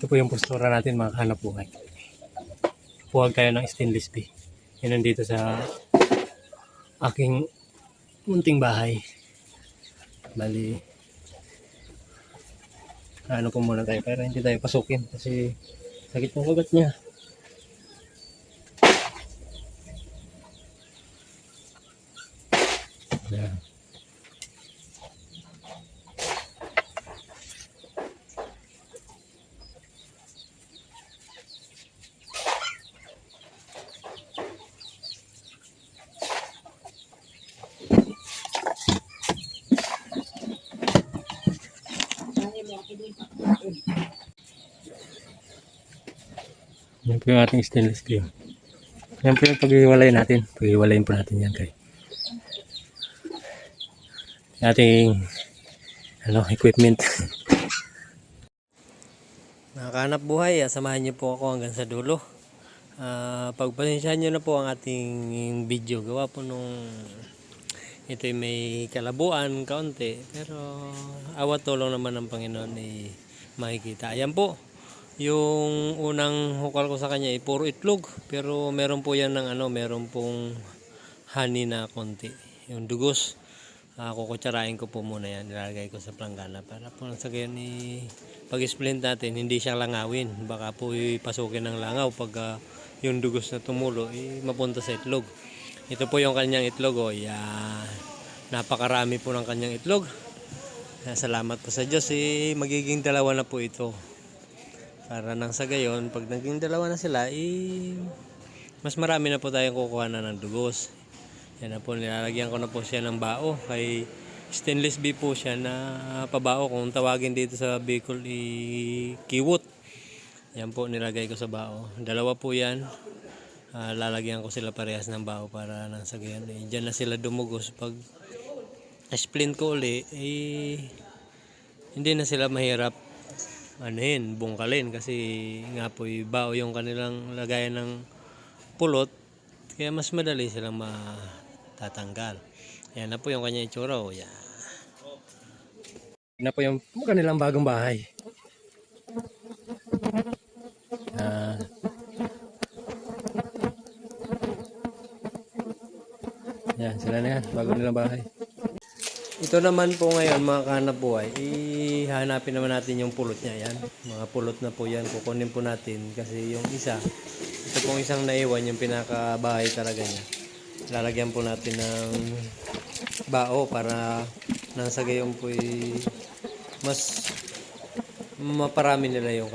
Ito po yung postura natin mga kahanap buhay. Puwag tayo ng stainless steel. Yan nandito sa aking munting bahay. Bali, ano po muna tayo para hindi tayo pasukin kasi sakit ng ugat niya. Yan. Yan po yung ating stainless steel. Yan po yung paghiwalay natin. Paghiwalayin po natin yan kay ating equipment. Nakahanap buhay, samahan niyo po ako hanggang sa dulo. Pagpasensyahan niyo na po ang ating video. Gawa po nung ito'y may kalabuan kaunti, pero awat tulong naman ng Panginoon ay makikita. Ayan po. Yung unang hukal ko sa kanya ay puro itlog, pero meron po yan ng meron pong honey na konti. Yung dugos, kukutsarain ko po muna yan, ilalagay ko sa planggana para po sa gayon pag-splint natin, hindi siya langawin. Baka po ipasukin ng langaw pag yung dugos na tumulo, mapunta sa itlog. Ito po yung kanyang itlog. Napakarami po ng kanyang itlog. Salamat po sa Diyos, magiging dalawa na po ito. Para nang sa gayon, pag naging dalawa na sila, mas marami na po tayong kukuha na ng dugos. Yan na po, nilalagyan ko na po siya ng bao. Kay stainless steel po siya na pabao. Kung tawagin dito sa Bicol, kiwot. Yan po, nilagay ko sa bao. Dalawa po yan. Lalagyan ko sila parehas ng bao para nang sa gayon. Diyan na sila dumugos. Pag splint ko uli, hindi na sila mahirap bungkalin kasi nga po bao yung kanilang lagayan ng pulot, kaya mas madali silang matatanggal. Yan na po yung kanya itsura. Yan na po yung kanilang bagong bahay. Yan, sila na yan, bago nilang bahay. Ito naman po ngayon mga kahanap buhay, hanapin naman natin yung pulot niya. Yan, mga pulot na po yan, kukunin po natin kasi yung isa, ito pong isang naiwan, yung pinakabahay talaga niya, lalagyan po natin ng bao para nang sa gayon po mas maparami nila yung